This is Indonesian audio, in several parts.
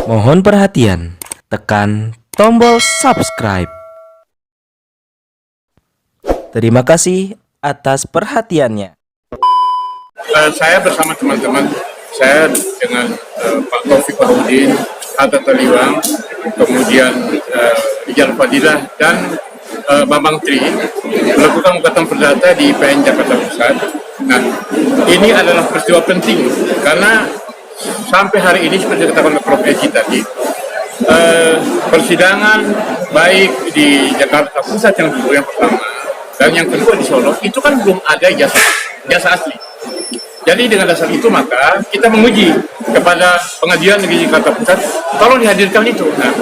Mohon perhatian, tekan tombol subscribe. Terima kasih atas perhatiannya. Saya bersama teman-teman, saya dengan Pak Taufik Bahudin, Hatta Taliwang, kemudian Rijal Fadilah dan Bambang Tri melakukan gugatan perdata di PN Jakarta Pusat. Nah, ini adalah peristiwa penting karena sampai hari ini seperti dikatakan Prof. Eji tadi, persidangan baik di Jakarta Pusat yang dulu yang pertama dan yang kedua di Solo itu kan belum ada jasa asli. Jadi dengan dasar itu maka kita menguji kepada Pengadilan Negeri Jakarta Pusat, tolong dihadirkan itu. Nah,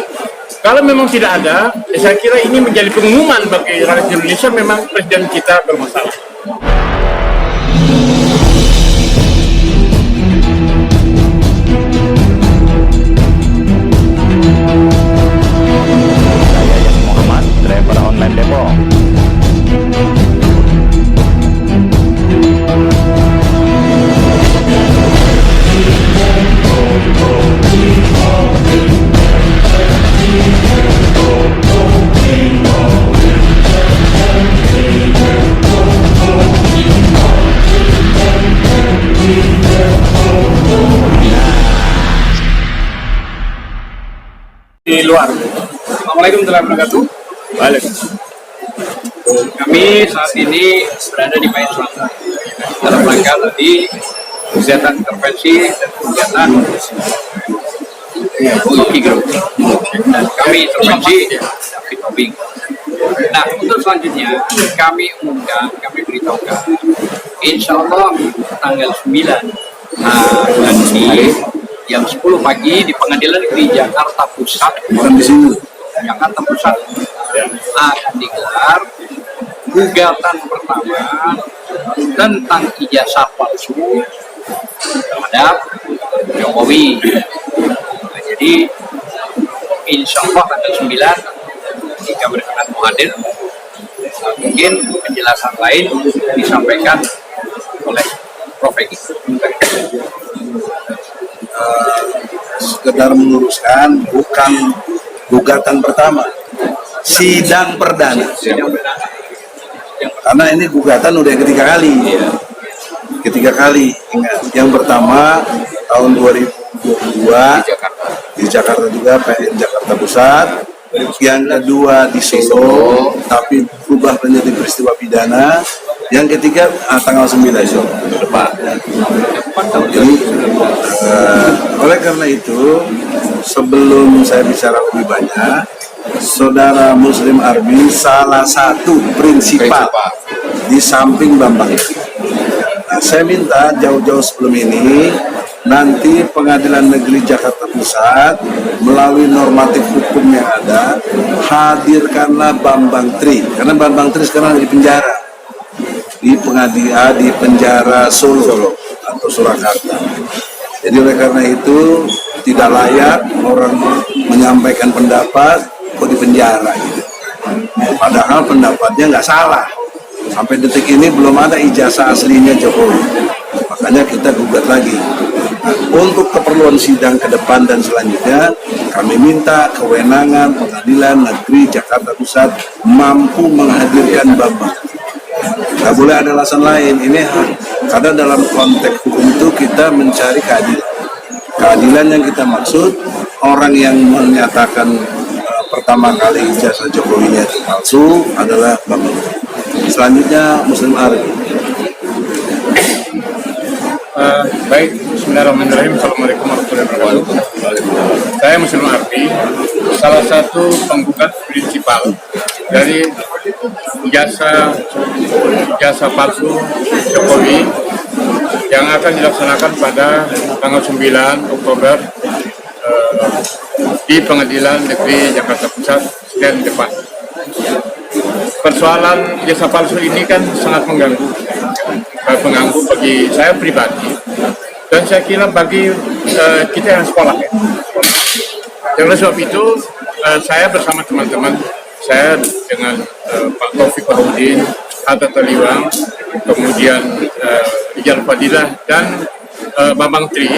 kalau memang tidak ada, saya kira ini menjadi pengumuman bagi rakyat Indonesia memang presiden kita bermasalah. Saya Yas Muhammad, driver online Depok. Di luar. Assalamualaikum warahmatullahi wabarakatuh. Waalaikumsalam. Kami saat ini berada di Main Selatan dalam rangka tadi kegiatan intervensi dan kegiatan Multi Group, dan kami intervensi David Tobing. Nah, untuk selanjutnya kami umumkan, kami beritahukan insya Allah tanggal 9 nanti jam 10 pagi di Pengadilan Negeri Jakarta Pusat, Jakarta Pusat akan digelar gugatan pertama tentang ijazah palsu terhadap Jokowi. Nah, jadi insya Allah tanggal 9 jika berkenan hadir, mungkin penjelasan lain disampaikan oleh Prof. Egi. Sekedar meluruskan, bukan gugatan pertama, sidang perdana. Karena ini gugatan udah ketiga kali. Ingat, yang pertama tahun 2022 di Jakarta juga, PN Jakarta Pusat. Yang kedua di Solo, tapi berubah menjadi peristiwa pidana. Yang ketiga tanggal 9 depan. Jadi oleh karena itu, sebelum saya bicara lebih banyak, Saudara Muslim Arbi salah satu prinsipal di samping Bambang. Nah, saya minta jauh-jauh sebelum ini, nanti Pengadilan Negeri Jakarta Pusat melalui normatif hukum yang ada, hadirkanlah Bambang Tri, karena Bambang Tri sekarang di penjara di pengadilan di penjara Solo atau Surakarta. Jadi oleh karena itu tidak layak orang menyampaikan pendapat kok di penjara gitu. Padahal pendapatnya nggak salah. Sampai detik ini belum ada ijazah aslinya Jokowi. Makanya kita gugat lagi. Nah, untuk keperluan sidang ke depan dan selanjutnya, kami minta kewenangan Pengadilan Negeri Jakarta Pusat mampu menghadirkan Bambang. Nggak boleh ada alasan lain. Ini karena dalam konteks hukum itu kita mencari keadilan. Keadilan yang kita maksud, orang yang menyatakan pertama kali ijazah Jokowinya palsu adalah Bambang. Selanjutnya Muslim Arbi. Baik, bismillahirrahmanirrahim. Assalamualaikum warahmatullahi wabarakatuh. Saya Muslim Arbi, salah satu penggugat prinsipal dari jasa palsu Jokowi yang akan dilaksanakan pada tanggal 9 Oktober di Pengadilan Negeri Jakarta Pusat Senin depan. Persoalan jasa palsu ini kan sangat mengganggu bagi saya pribadi, dan saya kira bagi kita yang sekolah ya. Oleh sebab itu saya bersama teman-teman, saya dengan Pak Taufik Bahudin, Hatta Taliwang, kemudian Rijal Fadilah dan Bambang Tri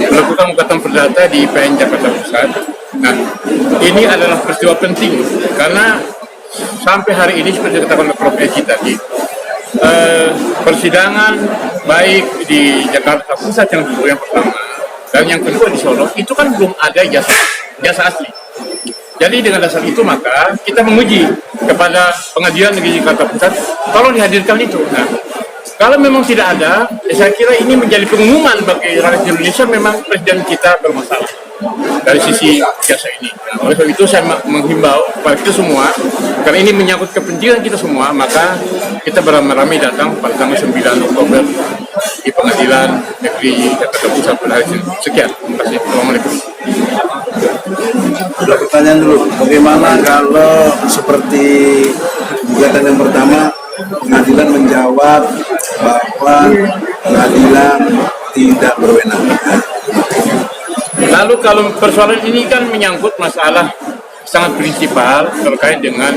melakukan gugatan perdata di PN Jakarta Pusat. Nah, ini adalah peristiwa penting karena sampai hari ini seperti dikatakan oleh Prof. Edi tadi, persidangan baik di Jakarta Pusat yang dulu yang pertama dan yang kedua di Solo itu kan belum ada jasa asli. Jadi dengan dasar itu maka kita menguji kepada Pengadilan Negeri Jakarta Pusat, tolong dihadirkan itu. Nah, kalau memang tidak ada, saya kira ini menjadi pengumuman bagi rakyat Indonesia memang presiden kita bermasalah dari sisi jasa ini. Nah, oleh sebab itu saya menghimbau kepada kita semua, karena ini menyangkut kepentingan kita semua, maka kita beramai-ramai datang pada tanggal 9 Oktober di Pengadilan Negeri Jakarta Pusat pada hari Senin. Sekian, terima kasih. Assalamualaikum. Ada pertanyaan dulu, bagaimana kalau seperti gugatan yang pertama, pengadilan menjawab bahwa pengadilan tidak berwenang. Lalu kalau persoalan ini kan menyangkut masalah sangat prinsipal terkait dengan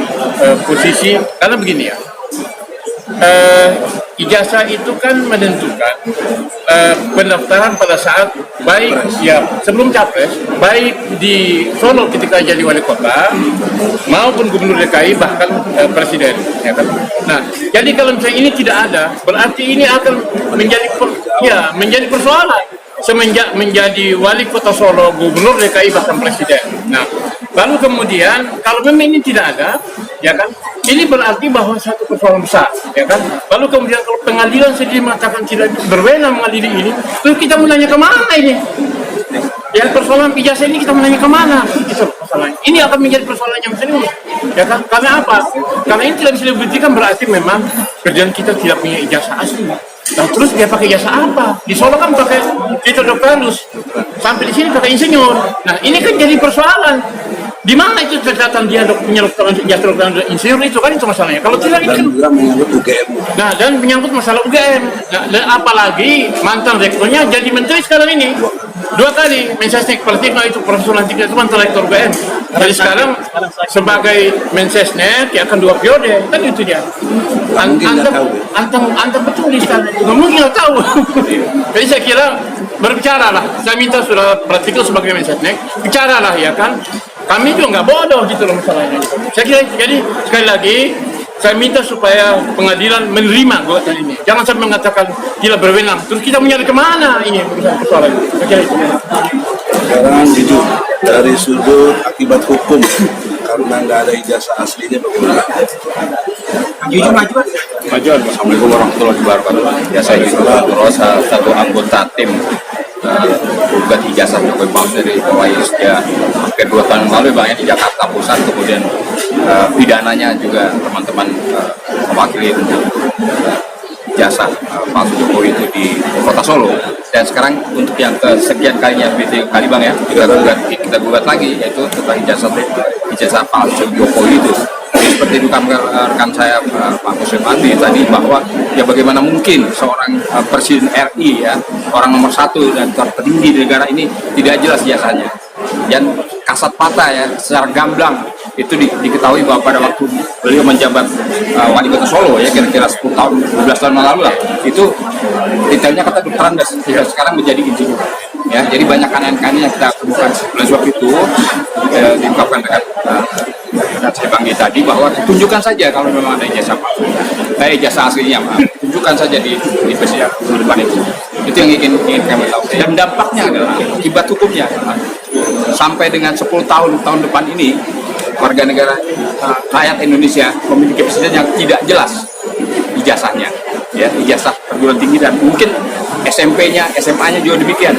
posisi, karena begini ya, ijazah itu kan menentukan pendaftaran pada saat baik ya sebelum capres, baik di Solo ketika jadi wali kota maupun gubernur DKI bahkan presiden, ya kan. Nah, jadi kalau misalnya ini tidak ada, berarti ini akan menjadi persoalan semenjak menjadi wali kota Solo, gubernur DKI bahkan presiden. Nah, lalu kemudian kalau memang ini tidak ada, ya kan, ini berarti bahwa satu persoalan besar, ya kan. Lalu kemudian kalau pengadilan sendiri mengatakan tidak berwenang mengadili ini, terus kita menanya kemana ini? Ya, persoalan ijazah ini kita menanya kemana? Itu persoalan. Ini akan menjadi persoalan yang serius, ya kan? Karena apa? Karena ini tidak bisa dibuktikan, berarti memang kerjaan kita tidak punya ijazah asli. Nah, terus dia pakai jasa apa? Di Solo kan pakai titel doktorus, sampai di sini pakai insinyur. Nah, ini kan jadi persoalan. Di mana itu catatan dia punya doktoran, jasa doktoran insinyur itu kan itu masalahnya. Kalau tidak itu Dan juga menyangkut UGM. nah, dan menyangkut masalah UGM. Nah, dan apalagi mantan rektornya jadi menteri sekarang ini 2 kali. Mensesnek Pratikno itu Profesor Lantik itu mantan rektor UGM. Jadi sekarang sebagai Mensesnek ya akan 2 periode kan itu dia. Anteng betul di sana. Nggak mungkin nggak tahu. Jadi saya kira berbicara lah. Saya minta sudah Pratikno sebagai Mensesnek bicaralah ya kan. Kami juga nggak bodoh gitu loh masalahnya. Saya kira jadi sekali lagi saya minta supaya pengadilan menerima gugatan ini. Jangan sampai mengatakan tidak berwenang. Terus kita mencari kemana ini persoalan? Saya kira itu. Sekarang jujur dari sudut akibat hukum karena nggak ada ijazah aslinya bagaimana? Jujur maju. Assalamualaikum warahmatullahi wabarakatuh. Ya, saya juga terus satu anggota tim gugat ijazah Jokowi palsu dari Pawais ya hampir 2 tahun lalu banyak di Jakarta Pusat, kemudian pidananya juga teman-teman mewakili untuk ijazah palsu Jokowi itu di kota Solo, dan sekarang untuk yang kesekian kalinya kali Bang ya kita gugat lagi yaitu tentang ijazah palsu Jokowi itu. Seperti rekan saya Pak Muslim Andi tadi, bahwa ya bagaimana mungkin seorang presiden RI ya, orang nomor 1 dan tertinggi di negara ini tidak jelas jasanya, dan kasat mata ya secara gamblang itu diketahui bahwa pada waktu beliau menjabat wali kota Solo ya kira-kira 10 tahun 12 tahun lalu lah, itu detailnya kata dokter Andes sekarang menjadi insinyur ya. Jadi banyak aneh-aneh yang kita temukan. Oleh sebab itu diungkapkan dengan saya panggil tadi bahwa tunjukkan saja kalau memang ada ijazah ijazah aslinya, tunjukkan saja di persidangan depan itu yang ingin kami tahu. Dan dampaknya adalah akibat hukumnya sampai dengan 10 tahun depan ini warga negara rakyat Indonesia memiliki presiden yang tidak jelas ijazahnya ya, ijazah perguruan tinggi dan mungkin SMP-nya, SMA-nya juga demikian.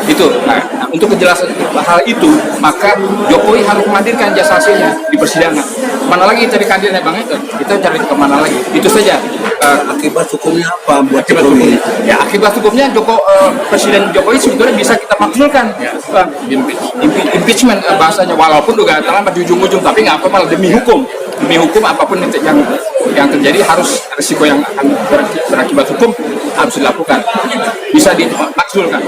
Itu. Nah, untuk kejelasan hal itu, maka Jokowi harus menghadirkan jasa hasilnya di persidangan. Mana lagi cari kadirnya Bang itu? Kita cari kemana lagi? Itu saja. Akibat hukumnya apa buat Akibat Jokowi? hukumnya. Ya, akibat hukumnya Presiden Jokowi sebetulnya bisa kita makzulkan. Ya, impeachment bahasanya, walaupun juga terlambat di ujung-ujung, tapi nggak apa-apa demi hukum. Demi hukum apapun yang terjadi harus risiko yang akan berakibat hukum harus dilakukan. Bisa dimakzulkan.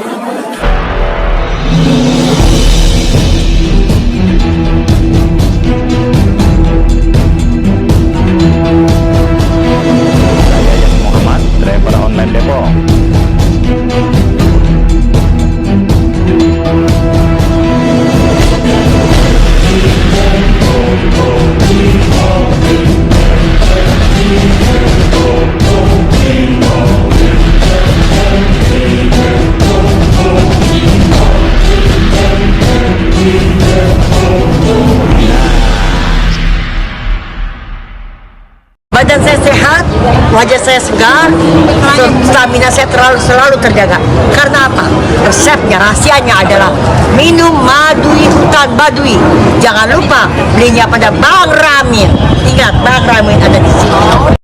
Saya Yas Muhammad, driver online Depok. wajah saya segar, stamina saya selalu terjaga. Karena apa? Resepnya, rahasianya adalah minum madui hutan Baduy. Jangan lupa belinya pada Bang Ramin. Ingat, Bang Ramin ada di sini.